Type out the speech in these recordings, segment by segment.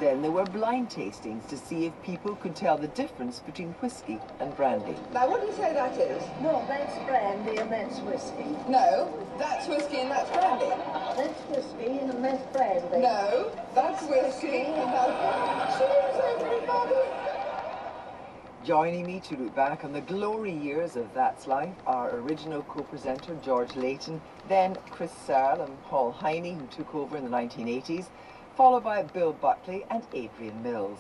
Then there were blind tastings to see if people could tell the difference between whiskey and brandy. Now, what do you say that is? No, that's brandy and that's whiskey. No, that's whiskey and that's brandy. That's whiskey and that's brandy. No, that's whiskey and that's... Cheers, everybody! Joining me to look back on the glory years of That's Life, our original co-presenter George Layton, then Chris Searle and Paul Heine, who took over in the 1980s, followed by Bill Buckley and Adrian Mills.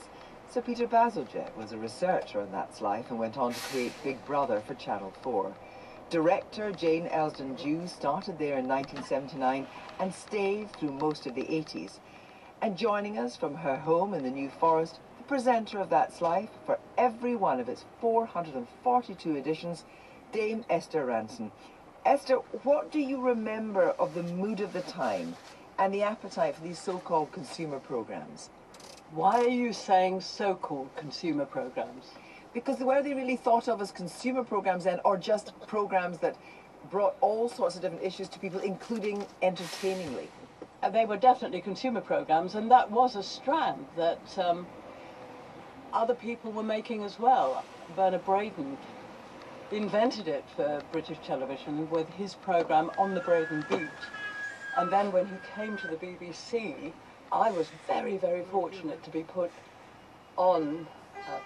Sir Peter Bazalgette was a researcher on That's Life and went on to create Big Brother for Channel 4. Director Jane Elsdon-Dew started there in 1979 and stayed through most of the 80s. And joining us from her home in the New Forest, the presenter of That's Life for every one of its 442 editions, Dame Esther Rantzen. Esther, what do you remember of the mood of the time and the appetite for these so-called consumer programs? Why are you saying so-called consumer programs? Because were they really thought of as consumer programs then, or just programs that brought all sorts of different issues to people, including entertainingly? They were definitely consumer programs, and that was a strand that other people were making as well. Bernard Braden invented it for British television with his program On the Braden Beat. And then when he came to the BBC, I was very, very fortunate to be put on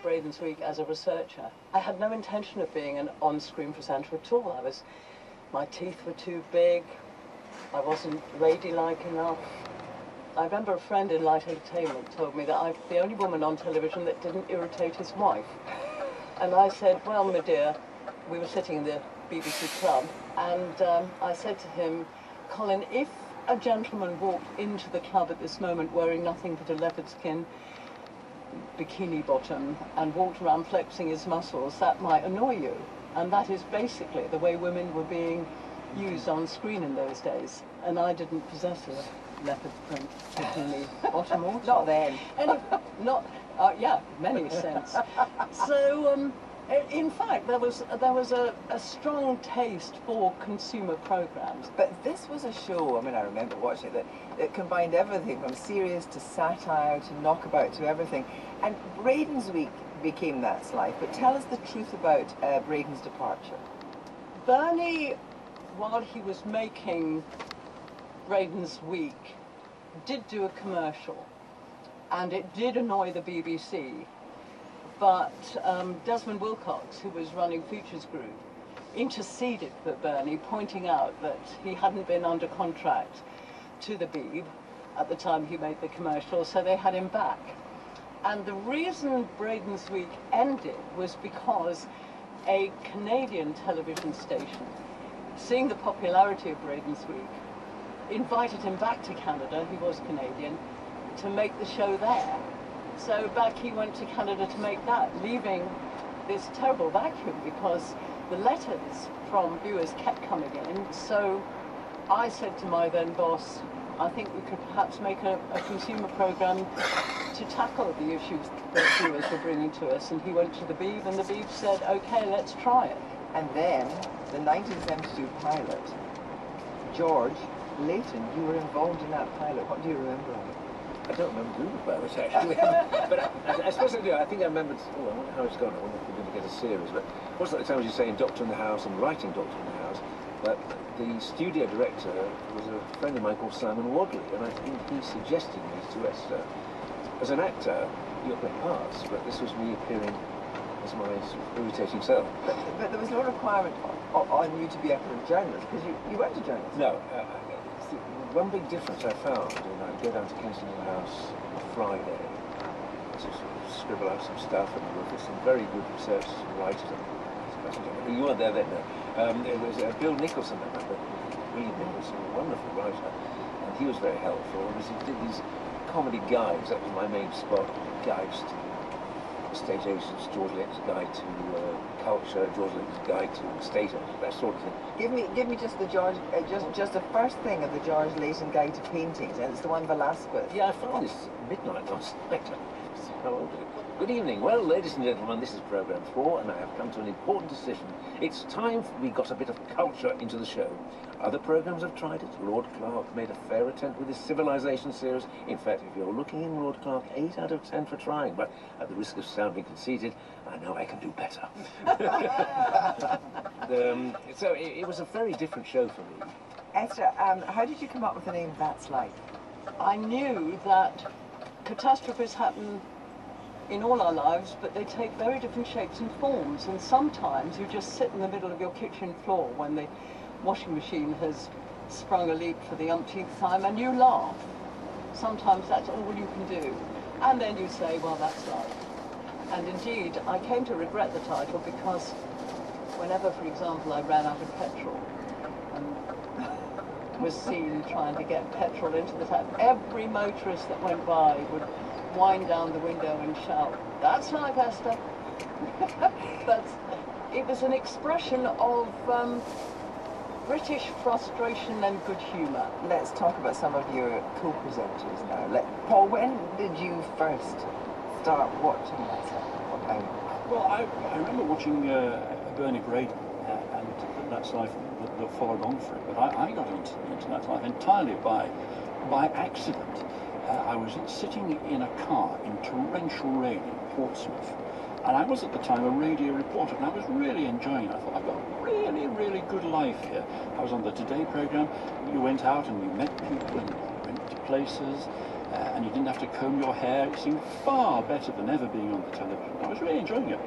Braden's Week as a researcher. I had no intention of being an on-screen presenter at all. My teeth were too big. I wasn't ladylike enough. I remember a friend in Light Entertainment told me that I'm the only woman on television that didn't irritate his wife. And I said, well, my dear, we were sitting in the BBC club, and I said to him, Colin, if a gentleman walked into the club at this moment wearing nothing but a leopard skin bikini bottom and walked around flexing his muscles, that might annoy you. And that is basically the way women were being used on screen in those days. And I didn't possess a leopard print bikini bottom or Not then. Yeah, many sense. So, in fact, there was a strong taste for consumer programs. But this was a show, I mean, I remember watching it, that combined everything from serious to satire to knockabout to everything. And Braden's Week became That's Life. But tell us the truth about Braden's departure. Bernie, while he was making Braden's Week, did do a commercial. And it did annoy the BBC. But Desmond Wilcox, who was running Features Group, interceded for Bernie, pointing out that he hadn't been under contract to the Beeb at the time he made the commercial, so they had him back. And the reason Braden's Week ended was because a Canadian television station, seeing the popularity of Braden's Week, invited him back to Canada, he was Canadian, to make the show there. So back he went to Canada to make that, leaving this terrible vacuum because the letters from viewers kept coming in. So I said to my then boss, I think we could perhaps make a consumer program to tackle the issues that viewers were bringing to us. And he went to the Beeb, and the Beeb said, okay, let's try it. And then, the 1972 pilot, George Layton, you were involved in that pilot. What do you remember of it? I don't remember doing the pilot, actually. But I suppose I do. I think I remembered, oh, I wonder how it's gone. I wonder if we're going to get a series. But what's at the time was you saying Doctor in the House and writing Doctor in the House. But the studio director was a friend of mine called Simon Wadley, and I think he suggested me to Esther. As an actor, you're playing parts, but this was me appearing as my sort of irritating self. But there was no requirement on you to be a journalist, because you weren't a journalist. No. One big difference I found when I go down to Kensington House on a Friday to sort of scribble out some stuff, and there were some very good researchers and writers. You weren't there then, no. It was Bill Nicholson, I remember. Really Nicholson, a wonderful writer, and he was very helpful. And he did these comedy guides. That was my main spot. Guides to estate agents, George Layton's guide to culture, George Layton's guide to estate agents, that sort of thing. Give me just the George, just the first thing of the George Layton Guide to Paintings, and it's the one Velasquez. Yeah, I found this midnight last night. How old is it? Good evening. Well, ladies and gentlemen, this is programme 4, and I have come to an important decision. It's time we got a bit of culture into the show. Other programmes have tried it. Lord Clark made a fair attempt with his Civilization series. In fact, if you're looking in Lord Clark, 8 out of 10 for trying, but at the risk of sounding conceited, I know I can do better. So it was a very different show for me. Esther, how did you come up with the name That's Life? I knew that catastrophes happen in all our lives, but they take very different shapes and forms, and sometimes you just sit in the middle of your kitchen floor when the washing machine has sprung a leak for the umpteenth time and you laugh. Sometimes that's all you can do, and then you say, well, that's life. And indeed, I came to regret the title because whenever, for example, I ran out of petrol and was seen trying to get petrol into the tap, every motorist that went by would wind down the window and shout, "That's life, Esther." It was an expression of British frustration and good humour. Let's talk about some of your co-presenters now. Paul, when did you first start watching That's Life? What time? Well, I remember watching Bernie Braden and That's Life that followed on for it, but I got into That's Life entirely by accident. I was sitting in a car in torrential rain in Portsmouth, and I was at the time a radio reporter, and I was really enjoying it. I thought, I've got a really, really good life here. I was on the Today programme. You went out and you met people and you went to places, and you didn't have to comb your hair. It seemed far better than ever being on the television. I was really enjoying it.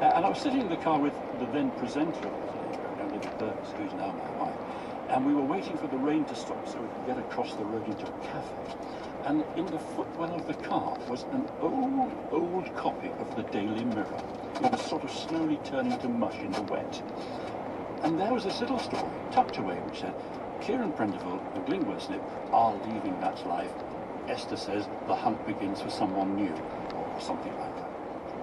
And I was sitting in the car with the then presenter of the Today programme, Libby Burns, who's now my wife, and we were waiting for the rain to stop so we could get across the road into a cafe. And in the footwell of the car was an old copy of the Daily Mirror. It was sort of slowly turning to mush in the wet. And there was this little story tucked away which said, Kieran Prendeville and Glyn Worslip are leaving That's Life. Esther says the hunt begins for someone new, or something like that.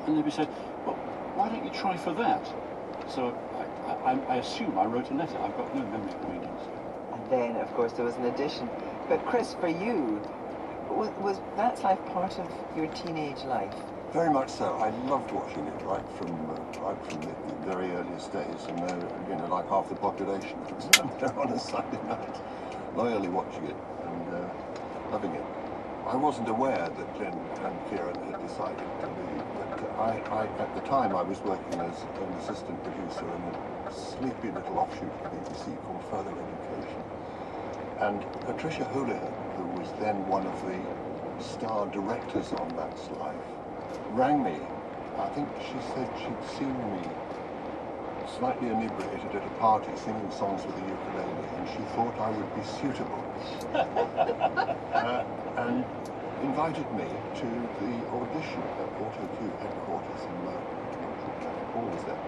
And Libby said, well, why don't you try for that? So I assume I wrote a letter. I've got no memory of reading it. And then, of course, there was an addition. But Chris, for you, was That's Life part of your teenage life? Very much so. I loved watching it right from the very earliest days, and like half the population was there on a Sunday night, loyally watching it and loving it. I wasn't aware that Glyn and Kieran had decided to leave, but at the time I was working as an assistant producer in a sleepy little offshoot of BBC called Further Education. And Patricia Houlihan, who was then one of the star directors on That's Life, rang me. I think she said she'd seen me slightly inebriated at a party singing songs with a ukulele, and she thought I would be suitable. And invited me to the audition at AutoQ headquarters in Merton. Paul was there.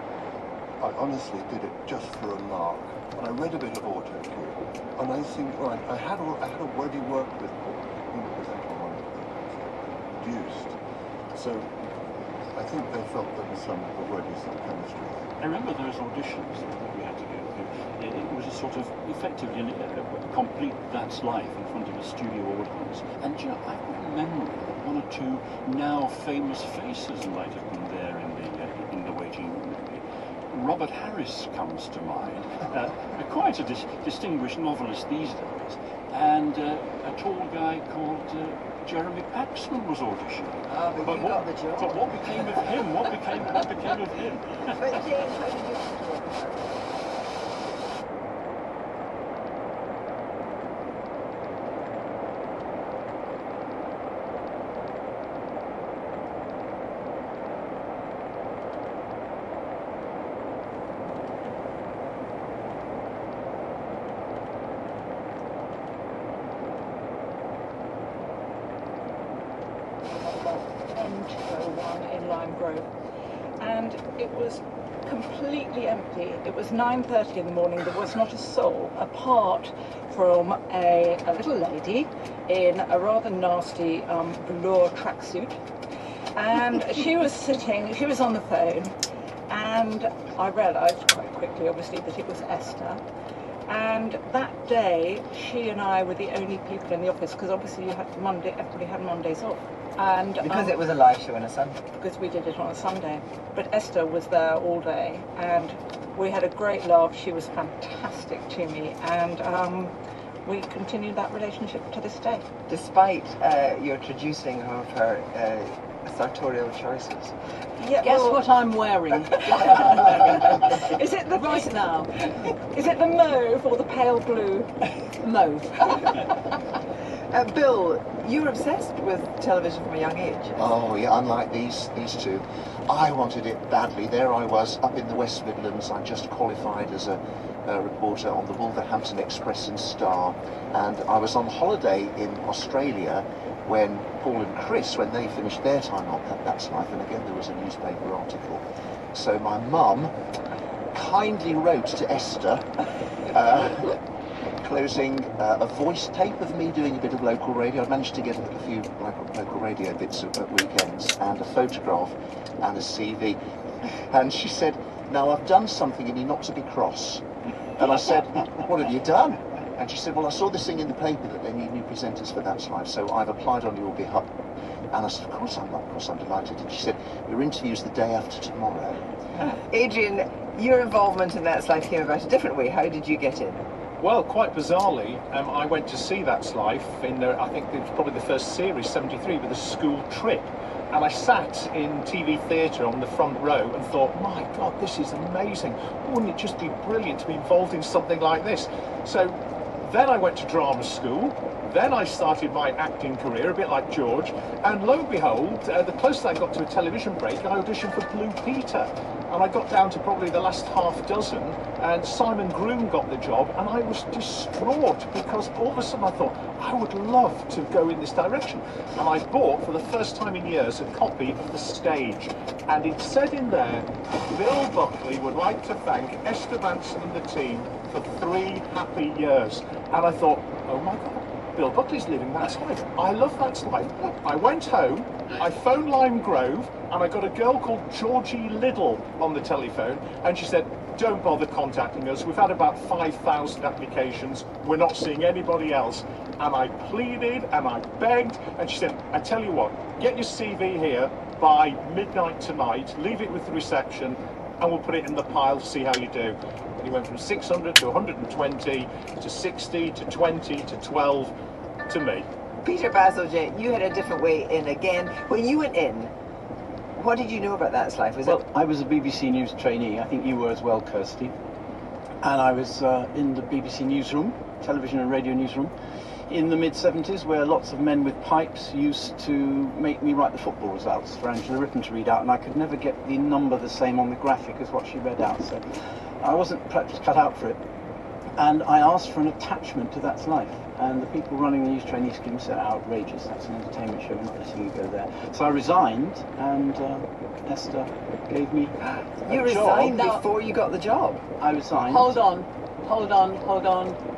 I honestly did it just for a lark. And I read a bit of AutoQ, and I think, right, I had already worked with Paul. He presented one of the programs they produced. So I think they felt there was already some chemistry. I remember those auditions that we had to go through. It was a sort of effectively a complete That's Life in front of a studio audience. And you know, I've got a memory that one or two now famous faces might have been there in the waiting room. Robert Harris comes to mind, quite a distinguished novelist these days, and a tall guy called Jeremy Paxman was auditioning. But you got the job. But what became of him? What became of him? But James, how did you come to work with her? in Lime Grove, and it was completely empty. It was 9:30 in the morning. There was not a soul apart from a little lady in a rather nasty velour tracksuit, and she was on the phone, and I realised quite quickly, obviously, that it was Esther. And that day, she and I were the only people in the office, because obviously everybody had Mondays off. And Because it was a live show on a Sunday. because we did it on a Sunday. But Esther was there all day, and we had a great laugh. She was fantastic to me, and we continued that relationship to this day. Despite your traducing of her sartorial choices. Yeah, Guess well, what I'm wearing Is it the right now? Is it the mauve or the pale blue? Mauve. Bill, you were obsessed with television from a young age. Oh yeah, unlike these two. I wanted it badly. There I was up in the West Midlands. I just qualified as a reporter on the Wolverhampton Express and Star, and I was on holiday in Australia when Paul and Chris, when they finished their time on That's Life, and again there was a newspaper article. So my mum kindly wrote to Esther closing a voice tape of me doing a bit of local radio. I managed to get a few local radio bits at weekends, and a photograph and a CV. And she said, "Now I've done something and you're not to be cross." And I said, "What have you done?" And she said, "Well, I saw this thing in the paper that they need new presenters for That's Life, so I've applied on your behalf." And I said, of course I'm delighted. And she said, "Your interview's the day after tomorrow." Adrian, your involvement in That's Life came about a different way. How did you get in? Well, quite bizarrely, I went to see That's Life in, I think it was probably the first series, 73, with a school trip. And I sat in TV theatre on the front row and thought, my God, this is amazing. Wouldn't it just be brilliant to be involved in something like this? So then I went to drama school. Then I started my acting career, a bit like George. And lo and behold, the closest I got to a television break, I auditioned for Blue Peter. And I got down to probably the last half dozen, and Simon Groom got the job, and I was distraught because all of a sudden I thought, I would love to go in this direction. And I bought, for the first time in years, a copy of The Stage. And it said in there, Bill Buckley would like to thank Esther Manson and the team for 3 happy years. And I thought, oh my God, Bill Buckley's living That's Life. I love That's Life. I went home, I phoned Lime Grove, and I got a girl called Georgie Liddell on the telephone, and she said, don't bother contacting us. We've had about 5,000 applications. We're not seeing anybody else. And I pleaded and I begged, and she said, I tell you what, get your CV here by midnight tonight, leave it with the reception, and we'll put it in the pile to see how you do. And he went from 600 to 120 to 60 to 20 to 12 to me. Peter Bazalgette, you had a different way in again. When you went in, what did you know about That's Life? I was a BBC News trainee. I think you were as well, Kirsty. And I was in the BBC newsroom, television and radio newsroom, in the mid-70s, where lots of men with pipes used to make me write the football results for Angela Rippon to read out, and I could never get the number the same on the graphic as what she read out, so I wasn't perhaps cut out for it. And I asked for an attachment to That's Life, and the people running the news trainee scheme said, outrageous, that's an entertainment show, we're not letting you go there. So I resigned, and Esther gave me a You resigned before you got the job? I resigned. Hold on.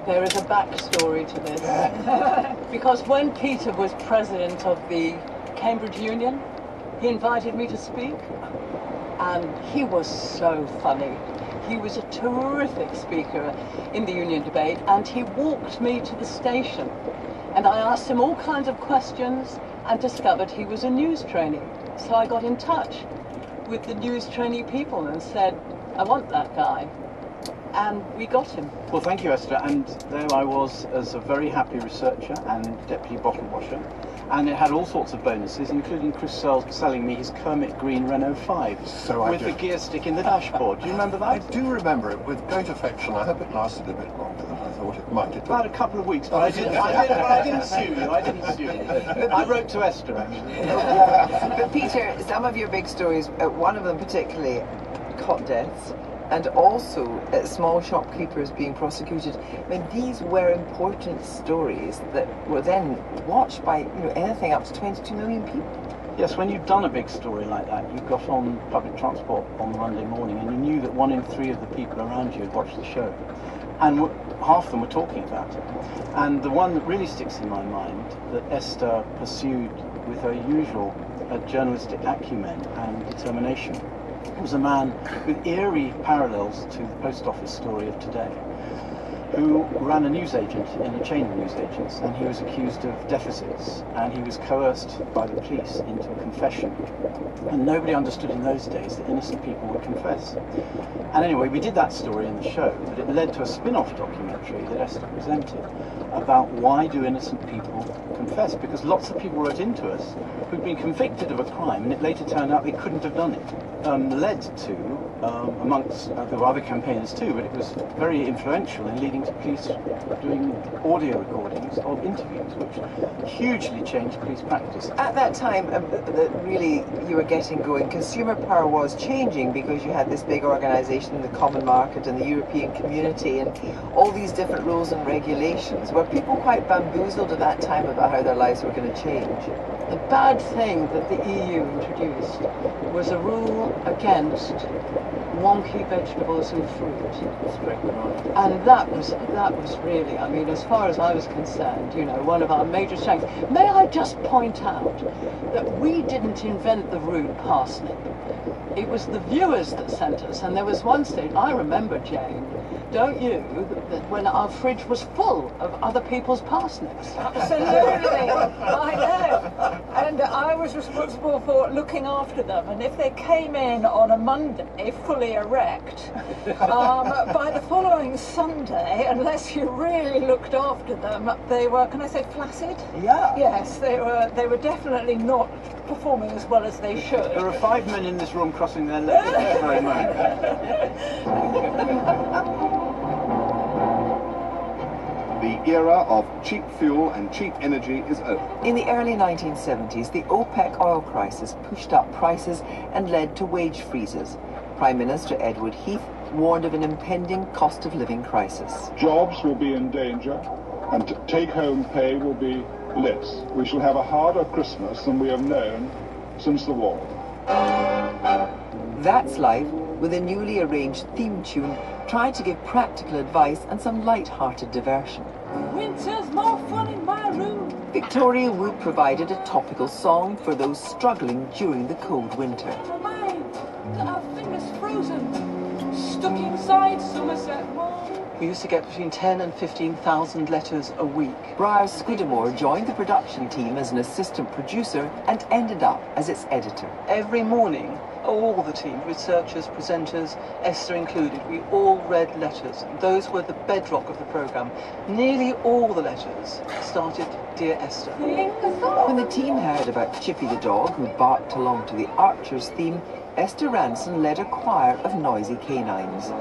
There is a backstory to this. Because when Peter was president of the Cambridge Union, he invited me to speak, and he was so funny. He was a terrific speaker in the union debate, and he walked me to the station. And I asked him all kinds of questions and discovered he was a news trainee. So I got in touch with the news trainee people and said, I want that guy. And we got him. Well, thank you, Esther. And there I was as a very happy researcher and deputy bottle washer. And it had all sorts of bonuses, including Chris Searle selling me his Kermit Green Renault 5 with the gear stick in the dashboard. Do you remember that? I do remember it with great affection. I hope it lasted a bit longer than I thought it might. About a couple of weeks, but I didn't sue you. I wrote to Esther, actually. But Peter, some of your big stories, one of them particularly, cot deaths, and also small shopkeepers being prosecuted. I mean, these were important stories that were then watched by anything up to 22 million people. Yes, when you've done a big story like that, you got on public transport on Monday morning and you knew that 1 in 3 of the people around you had watched the show. And half of them were talking about it. And the one that really sticks in my mind that Esther pursued with her usual journalistic acumen and determination was a man with eerie parallels to the post office story of today. who ran a newsagent in a chain of newsagents, and he was accused of deficits, and he was coerced by the police into a confession. And nobody understood in those days that innocent people would confess. And anyway, we did that story in the show, but it led to a spin-off documentary that Esther presented about why do innocent people confess, because lots of people wrote into us who'd been convicted of a crime, and it later turned out they couldn't have done it. Led to, amongst there were other campaigners too, but it was very influential in leading to police doing audio recordings of interviews, which hugely changed police practice. At that time, really, you were getting going. Consumer power was changing because you had this big organisation, the Common Market and the European Community, and all these different rules and regulations. Were people quite bamboozled at that time about how their lives were going to change? The bad thing that the EU introduced was a rule against wonky vegetables and fruit. And that was really, I mean, as far as I was concerned, you know, one of our major strengths. May I just point out that we didn't invent the root parsnip. It was the viewers that sent us, and there was one stage, I remember, Jane, don't you, that when our fridge was full of other people's parsnips. Absolutely, I know. And I was responsible for looking after them, and if they came in on a Monday fully erect, by the following Sunday, unless you really looked after them, they were, can I say, flaccid? Yeah. Yes, they were definitely not performing as well as they should. There are 5 men in this room crossing their legs at this very moment. The era of cheap fuel and cheap energy is over. In the early 1970s, the OPEC oil crisis pushed up prices and led to wage freezes. Prime Minister Edward Heath warned of an impending cost of living crisis. Jobs will be in danger and take-home pay will be less. We shall have a harder Christmas than we have known since the war. That's Life, with a newly arranged theme tune, tried to give practical advice and some light-hearted diversion. Winter's more fun in my room. Victoria Wood provided a topical song for those struggling during the cold winter. Mind that our fingers frozen, stuck inside Somerset Wall. We used to get between 10 and 15,000 letters a week. Briar Scudamore joined the production team as an assistant producer and ended up as its editor. Every morning, all the team, researchers, presenters, Esther included, we all read letters. Those were the bedrock of the programme. Nearly all the letters started, Dear Esther. When the team heard about Chippy the dog, who barked along to the Archers theme, Esther Ranson led a choir of noisy canines.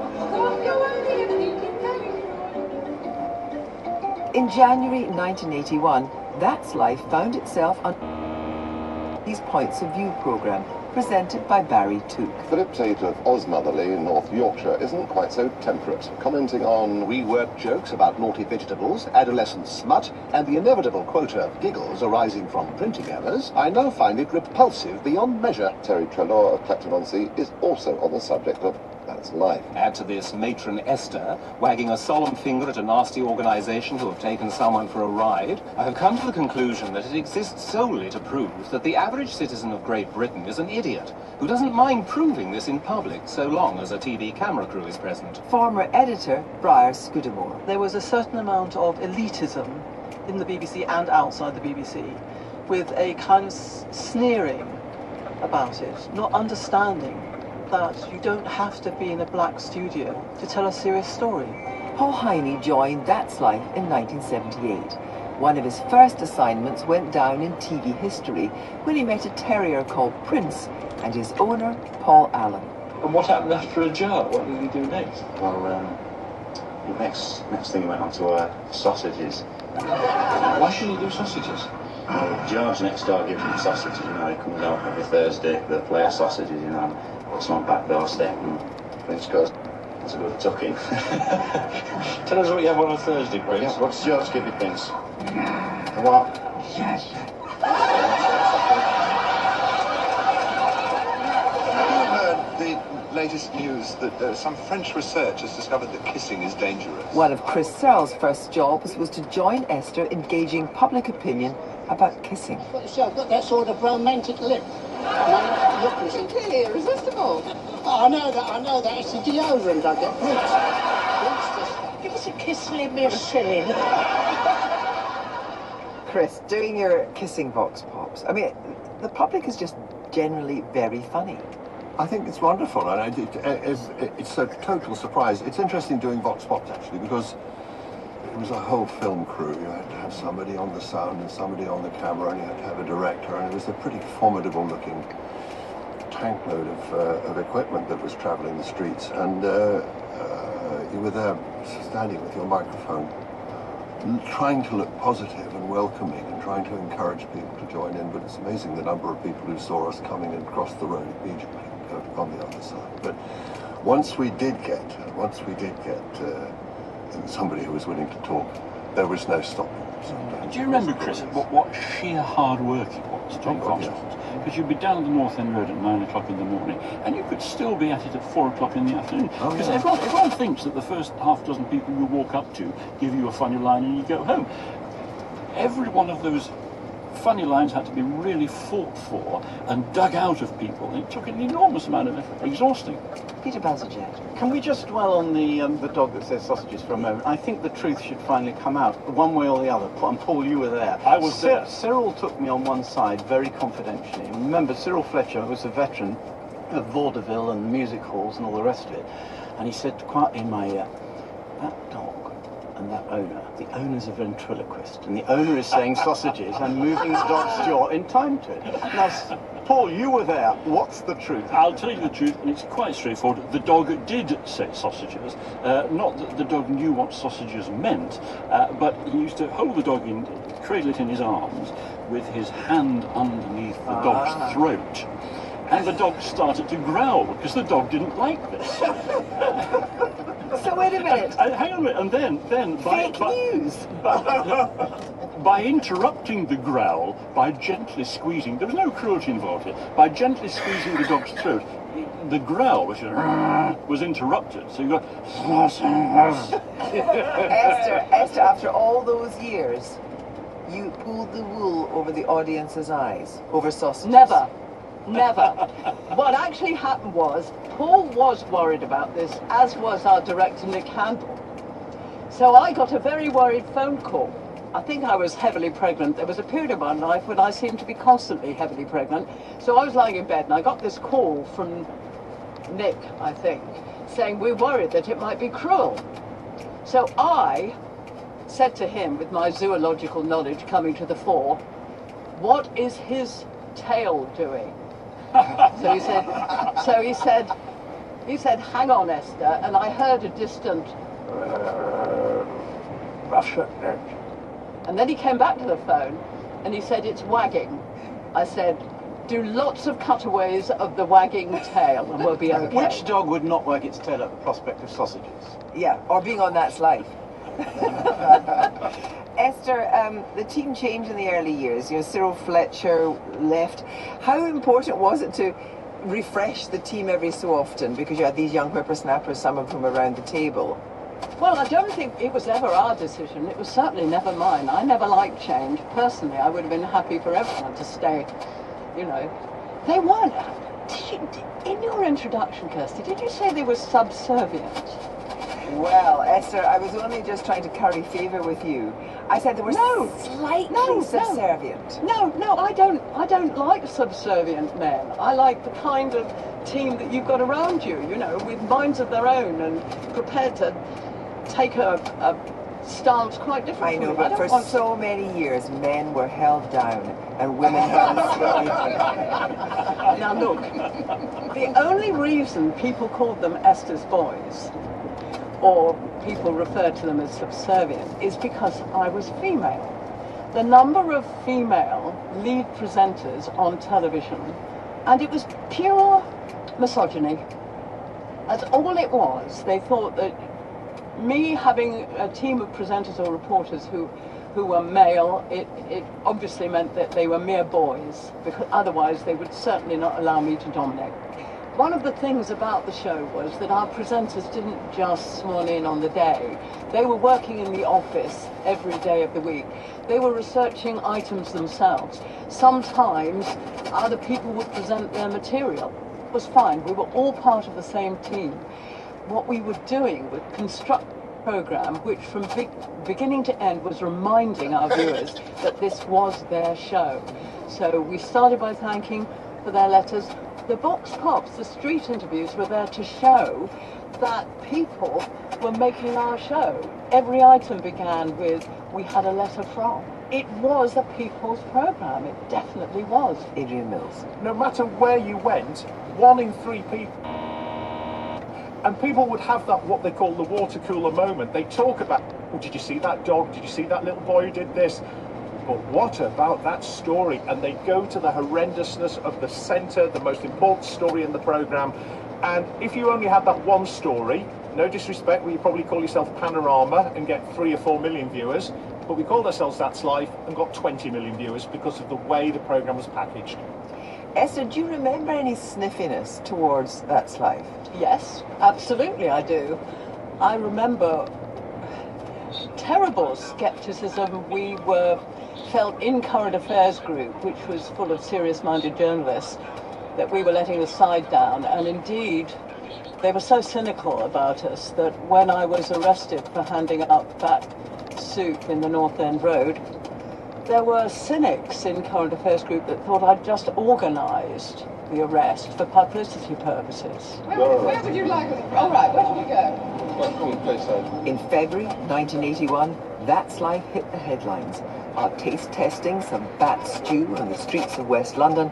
In January 1981, That's Life found itself on these Points of View programme, presented by Barry Took. Philip Tate of Osmotherley in North Yorkshire isn't quite so temperate, commenting on reworked jokes about naughty vegetables, adolescent smut, and the inevitable quota of giggles arising from printing errors. I now find it repulsive beyond measure. Terry Trelaw of Clacton-on-Sea is also on the subject of That's Life. Add to this matron Esther, wagging a solemn finger at a nasty organisation who have taken someone for a ride. I have come to the conclusion that it exists solely to prove that the average citizen of Great Britain is an idiot, who doesn't mind proving this in public so long as a TV camera crew is present. Former editor Briar Scudamore. There was a certain amount of elitism in the BBC and outside the BBC, with a kind of sneering about it, not understanding that you don't have to be in a black studio to tell a serious story. Paul Heine joined That's Life in 1978. One of his first assignments went down in TV history when he met a terrier called Prince and his owner, Paul Allen. And what happened after a jar? What did he do next? Well, the next thing he went on to sausages. Why should he do sausages? Well, George next door gives him sausages, you know, he comes out every Thursday, they play of sausages, you know, and puts them on back doorstep, and Prince goes, that's a good tucking. Tell us what you have on a Thursday, Prince. Yeah, what's George give you, Prince? What? Yes. The latest news that some French research has discovered that kissing is dangerous. One of Chris Searle's first jobs was to join Esther in gauging public opinion about kissing. I've got that sort of romantic lip. Look, it's clearly irresistible. I know that. It's the deodorant I get. Give us to kiss me, Miss Silly? Chris, doing your kissing vox pops. I mean, the public is just generally very funny. I think it's wonderful, and it's a total surprise. It's interesting doing vox pops, actually, because it was a whole film crew. You had to have somebody on the sound and somebody on the camera, and you had to have a director, and it was a pretty formidable-looking tank load of equipment that was travelling the streets, and you were there standing with your microphone, trying to look positive and welcoming and trying to encourage people to join in, but it's amazing the number of people who saw us coming and crossed the road immediately on the other side. But once we did get somebody who was willing to talk, there was no stopping. Do you remember, Chris, what sheer hard work it was doing vox pops? Because you'd be down the North End Road at 9 o'clock in the morning, and you could still be at it at 4 o'clock in the afternoon. Because everyone thinks that the first half dozen people you walk up to give you a funny line and you go home. Every one of those funny lines had to be really fought for and dug out of people. It took an enormous amount of effort. Exhausting. Peter Bazalgette. Can we just dwell on the dog that says sausages for a moment? I think the truth should finally come out, one way or the other. And Paul, you were there. I was there. Cyril took me on one side very confidentially. And remember, Cyril Fletcher was a veteran of vaudeville and music halls and all the rest of it. And he said quietly in my ear, that dog and that owner, the owner's a ventriloquist, and the owner is saying sausages and moving the dog's jaw in time to it. Now, Paul, you were there. What's the truth? I'll tell you the truth, and it's quite straightforward. The dog did say sausages. Not that the dog knew what sausages meant, but he used to hold the dog in, cradle it in his arms, with his hand underneath the dog's throat. And the dog started to growl, because the dog didn't like this. So wait a minute. Hang on a minute, and then by interrupting the growl, by gently squeezing, there was no cruelty involved here, by gently squeezing the dog's throat, the growl, which was interrupted. So you got... Esther, after all those years, you pulled the wool over the audience's eyes, over sausages. Never. What actually happened was, Paul was worried about this, as was our director, Nick Handel. So I got a very worried phone call. I think I was heavily pregnant. There was a period of my life when I seemed to be constantly heavily pregnant. So I was lying in bed and I got this call from Nick, I think, saying we're worried that it might be cruel. So I said to him, with my zoological knowledge coming to the fore, what is his tail doing? So he said, hang on, Esther, and I heard a distant and then he came back to the phone and he said, it's wagging. I said, do lots of cutaways of the wagging tail and we'll be okay. Which dog would not wag its tail at the prospect of sausages? Yeah, or being on That's Life. Esther, the team changed in the early years. You know, Cyril Fletcher left. How important was it to refresh the team every so often? Because you had these young whippersnappers, some of whom around the table. Well, I don't think it was ever our decision. It was certainly never mine. I never liked change. Personally, I would have been happy for everyone to stay, you know. They weren't. In your introduction, Kirsty, did you say they were subservient? Well, Esther, I was only just trying to curry favour with you. I said they were slightly subservient. No, I don't like subservient men. I like the kind of team that you've got around you, you know, with minds of their own and prepared to take a stance quite different. I know, but for so many years, men were held down and women held Now look, the only reason people called them Esther's boys, or people referred to them as subservient, is because I was female. The number of female lead presenters on television, and it was pure misogyny. That's all it was. They thought that me having a team of presenters or reporters who were male, it obviously meant that they were mere boys, because otherwise they would certainly not allow me to dominate. One of the things about the show was that our presenters didn't just swan in on the day. They were working in the office every day of the week. They were researching items themselves. Sometimes other people would present their material. It was fine. We were all part of the same team. What we were doing was programme which from beginning to end was reminding our viewers that this was their show. So we started by thanking for their letters. The Vox Pops, the street interviews, were there to show that people were making our show. Every item began with, "We had a letter from." It was a people's programme, it definitely was. Adrian Mills. No matter where you went, 1 in 3 people, and people would have that, what they call the water cooler moment. They talk about, oh, did you see that dog? Did you see that little boy who did this? But what about that story? And they go to the horrendousness of the centre, the most important story in the programme. And if you only had that one story, no disrespect, well, you probably call yourself Panorama and get 3 or 4 million viewers. But we called ourselves That's Life and got 20 million viewers because of the way the programme was packaged. Esther, do you remember any sniffiness towards That's Life? Yes, absolutely I do. I remember terrible scepticism we felt in Current Affairs Group, which was full of serious-minded journalists, that we were letting the side down. And indeed, they were so cynical about us that when I was arrested for handing out that soup in the North End Road, there were cynics in Current Affairs Group that thought I'd just organised the arrest for publicity purposes. Where would you like us? All right, where should we go? In February 1981, That's Life hit the headlines. While taste testing some bat stew on the streets of West London,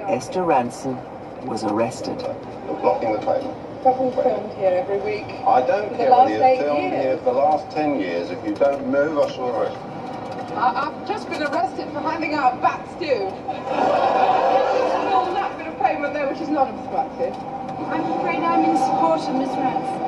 Esther Ranson was arrested. You're blocking the train. But we filmed here every week. I don't For the care last whether 8 you've filmed years. here for the last 10 years. If you don't move, I shall arrest you. I've just been arrested for handing out bat stew. All that bit of payment there, which is not obstructive. I'm afraid I'm in support of Miss Ransom.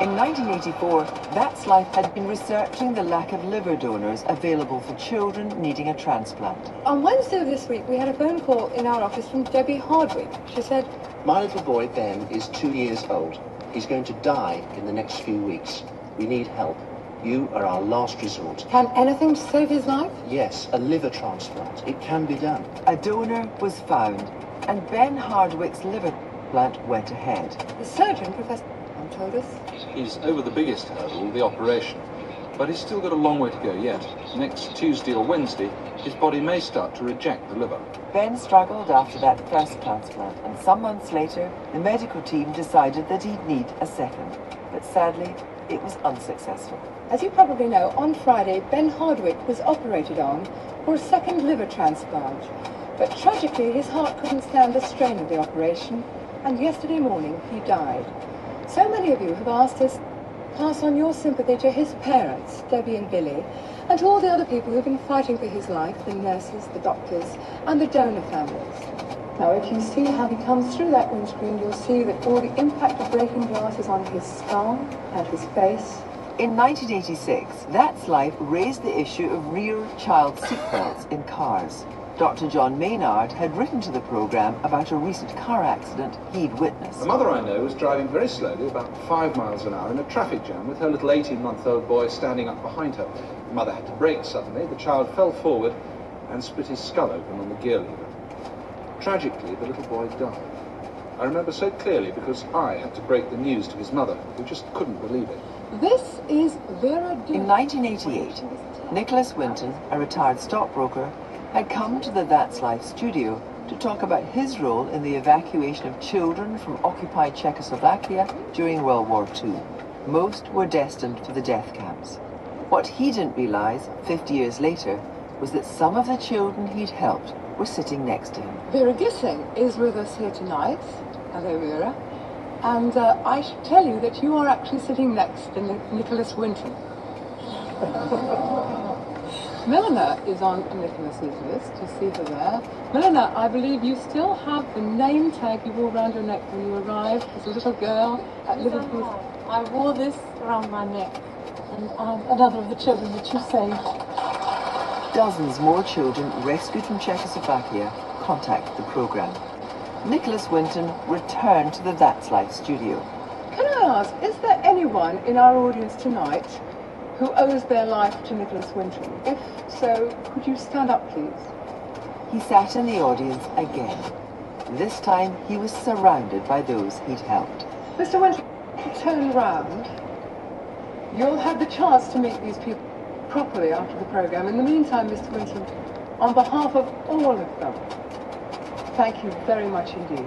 In 1984, That's Life had been researching the lack of liver donors available for children needing a transplant. On Wednesday of this week, we had a phone call in our office from Debbie Hardwick. She said, My little boy, Ben, is 2 years old. He's going to die in the next few weeks. We need help. You are our last resort. Can anything save his life? Yes, a liver transplant. It can be done. A donor was found, and Ben Hardwick's liver transplant went ahead. The surgeon, Professor told us. He's over the biggest hurdle, the operation. But he's still got a long way to go yet. Next Tuesday or Wednesday, his body may start to reject the liver. Ben struggled after that first transplant, and some months later, the medical team decided that he'd need a second. But sadly, it was unsuccessful. As you probably know, on Friday, Ben Hardwick was operated on for a second liver transplant. But tragically, his heart couldn't stand the strain of the operation, and yesterday morning he died. So many of you have asked us to pass on your sympathy to his parents, Debbie and Billy, and to all the other people who've been fighting for his life, the nurses, the doctors, and the donor families. Now, if you see how he comes through that windscreen, you'll see that all the impact of breaking glass is on his skull and his face. In 1986, That's Life raised the issue of rear child seatbelts in cars. Dr. John Maynard had written to the programme about a recent car accident he'd witnessed. A mother I know was driving very slowly, about 5 miles an hour, in a traffic jam with her little 18-month-old boy standing up behind her. The mother had to brake suddenly. The child fell forward and split his skull open on the gear lever. Tragically, the little boy died. I remember so clearly because I had to break the news to his mother, who just couldn't believe it. This is Vera In 1988, Nicholas Winton, a retired stockbroker, had come to the That's Life studio to talk about his role in the evacuation of children from occupied Czechoslovakia during World War II. Most were destined for the death camps. What he didn't realise, 50 years later, was that some of the children he'd helped were sitting next to him. Vera Gissing is with us here tonight. Hello, Vera. And I should tell you that you are actually sitting next to Nicholas Winton. Milena is on Nicholas's list. You see her there. Milena, I believe you still have the name tag you wore around your neck when you arrived as a little girl at Liverpool. I wore this around my neck, and I'm another of the children that you saved. Dozens more children rescued from Czechoslovakia contacted the programme. Nicholas Winton returned to the That's Life studio. Can I ask, is there anyone in our audience tonight who owes their life to Nicholas Winton? If so, could you stand up, please? He sat in the audience again. This time he was surrounded by those he'd helped. Mr. Winton, turn round. You'll have the chance to meet these people properly after the programme. In the meantime, Mr. Winston, on behalf of all of them, thank you very much indeed.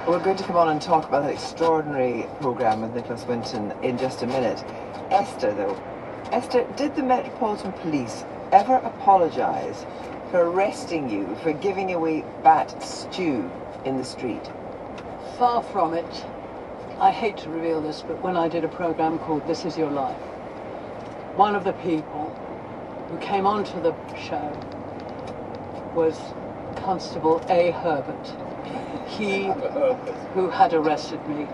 We're going to come on and talk about that extraordinary programme with Nicholas Winton in just a minute. Esther, though. Esther, did the Metropolitan Police ever apologise for arresting you for giving away bat stew in the street? Far from it. I hate to reveal this, but when I did a programme called This Is Your Life, one of the people who came onto the show was Constable A. Herbert. He who had arrested me,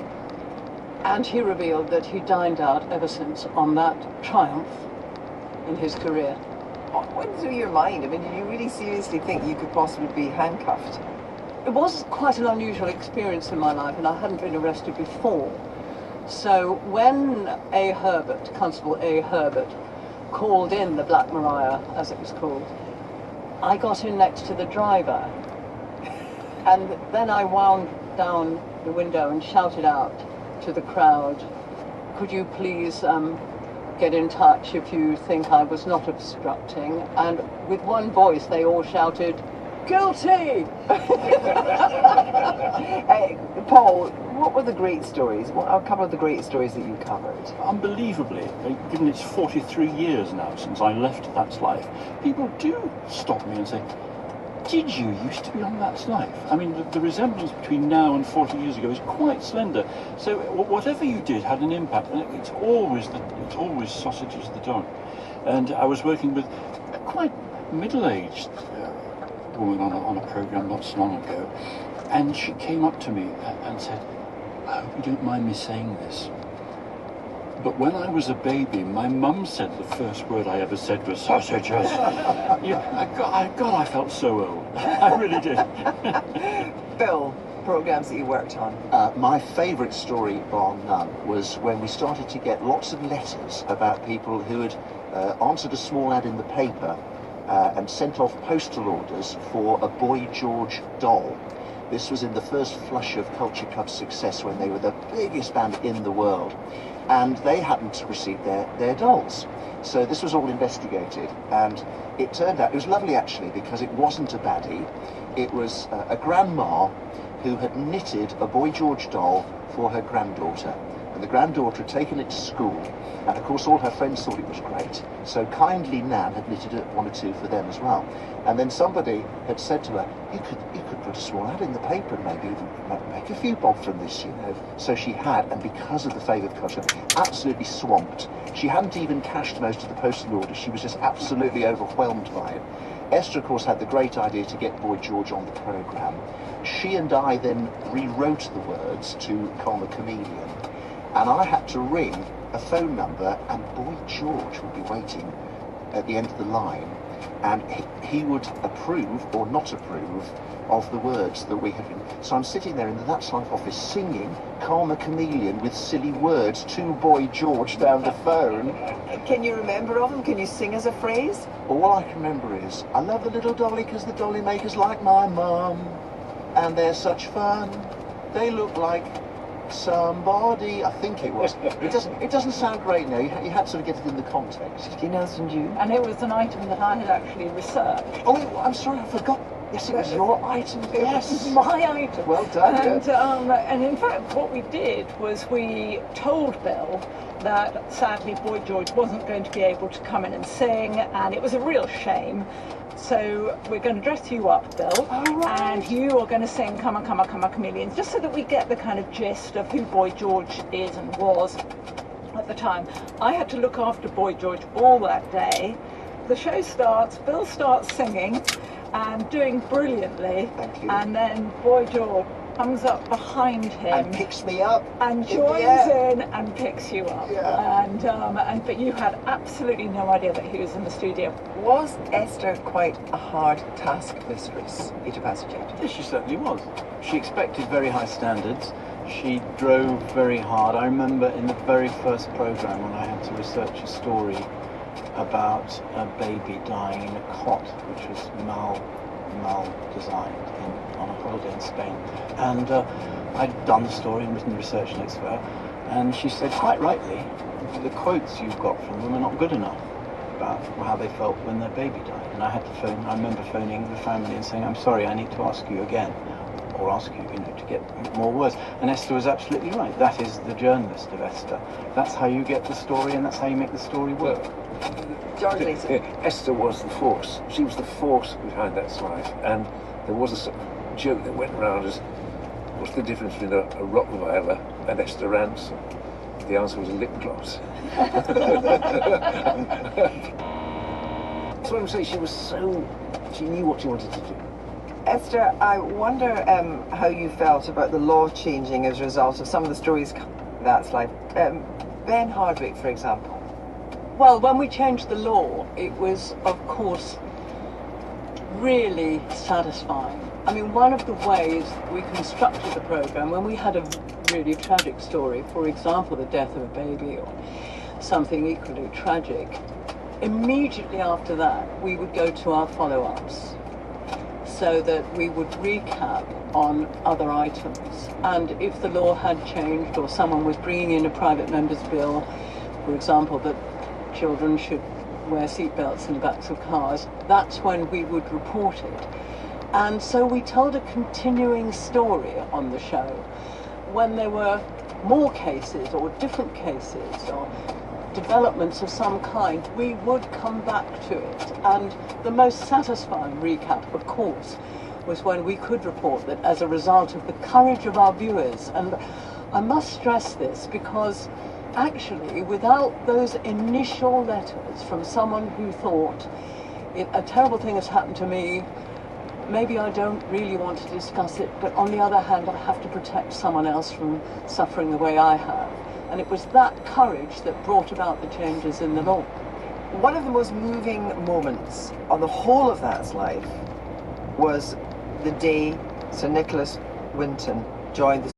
and he revealed that he dined out ever since on that triumph in his career. What went through your mind? I mean, did you really seriously think you could possibly be handcuffed? It was quite an unusual experience in my life, and I hadn't been arrested before. So when A. Herbert, Constable A. Herbert, called in the Black Maria, as it was called, I got in next to the driver. And then I wound down the window and shouted out to the crowd, could you please get in touch if you think I was not obstructing? And with one voice they all shouted, guilty! Paul, what were the great stories? What are a couple of the great stories that you covered? Unbelievably, given it's 43 years now since I left That's Life, people do stop me and say, did you used to be on That's Life? I mean, the resemblance between now and 40 years ago is quite slender. So whatever you did had an impact, and it's always sausages the dog. And I was working with a quite middle-aged woman on a programme not so long ago, and she came up to me and said, I hope you don't mind me saying this, but when I was a baby, my mum said the first word I ever said was sausages. God, I felt so old. I really did. Bill, programmes that you worked on? My favourite story on was when we started to get lots of letters about people who had answered a small ad in the paper and sent off postal orders for a Boy George doll. This was in the first flush of Culture Club's success when they were the biggest band in the world. And they happened to receive their dolls. So this was all investigated, and it turned out, it was lovely actually, because it wasn't a baddie. It was a grandma who had knitted a Boy George doll for her granddaughter. And the granddaughter had taken it to school, and of course all her friends thought it was great. So kindly Nan had knitted one or two for them as well. And then somebody had said to her, you could put a small ad in the paper and maybe even make a few bob from this, you know. So she had, and because of the favour of culture, absolutely swamped. She hadn't even cashed most of the postal orders. She was just absolutely overwhelmed by it. Esther, of course, had the great idea to get Boy George on the programme. She and I then rewrote the words to Karma Chameleon, and I had to ring a phone number, and Boy George would be waiting at the end of the line, and he would approve or not approve of the words that we had written. So I'm sitting there in the That's Life office singing Karma Chameleon with silly words to Boy George down the phone. Can you remember of them? Can you sing as a phrase? All I can remember is, I love the little dolly because the dolly makers like my mum, and they're such fun. They look like somebody, I think it was. It doesn't sound great now. You had to sort of get it in the context. Do you know, you? And it was an item that I had actually researched. Oh, I'm sorry, I forgot. Yes, it was your item. Yes, it was my item. Well done. And in fact, what we did was we told Bill that sadly Boy George wasn't going to be able to come in and sing, and it was a real shame. So we're going to dress you up, Bill, and you are going to sing Come On, Come On, Come On, Chameleons, just so that we get the kind of gist of who Boy George is and was at the time. I had to look after Boy George all that day. The show starts, Bill starts singing and doing brilliantly, and then Boy George comes up behind him and picks me up and joins in and picks you up. Yeah. But you had absolutely no idea that he was in the studio. Was Esther quite a hard task mistress, Peter Passagent? Yes, she certainly was. She expected very high standards. She drove very hard. I remember in the very first programme when I had to research a story about a baby dying in a cot, which was mal designed on a holiday in Spain. And I'd done the story and written research notes for her, and she said, quite rightly, the quotes you've got from them are not good enough about how they felt when their baby died. And I had to phone, I remember phoning the family and saying, I'm sorry, I need to ask you again, or ask you, to get more words. And Esther was absolutely right. That is the journalist of Esther. That's how you get the story, and that's how you make the story work. George Leighton. Esther was the force. She was the force behind that slide. And there was a sort of joke that went around as, what's the difference between a Rottweiler and Esther Ransom? The answer was a lip gloss. That's what I'm saying. She knew what she wanted to do. Esther, I wonder how you felt about the law changing as a result of some of the stories that's like Ben Hardwick, for example. Well, when we changed the law, it was, of course, really satisfying. I mean, one of the ways we constructed the programme, when we had a really tragic story, for example, the death of a baby or something equally tragic, immediately after that, we would go to our follow-ups, so that we would recap on other items. And if the law had changed or someone was bringing in a private member's bill, for example, that children should wear seatbelts in the backs of cars, that's when we would report it. And so we told a continuing story on the show. When there were more cases or different cases or developments of some kind, we would come back to it. And the most satisfying recap, of course, was when we could report that as a result of the courage of our viewers, and I must stress this because actually without those initial letters from someone who thought, a terrible thing has happened to me, maybe I don't really want to discuss it, but on the other hand I have to protect someone else from suffering the way I have. And it was that courage that brought about the changes in the law. One of the most moving moments on the whole of That's Life was the day Sir Nicholas Winton joined the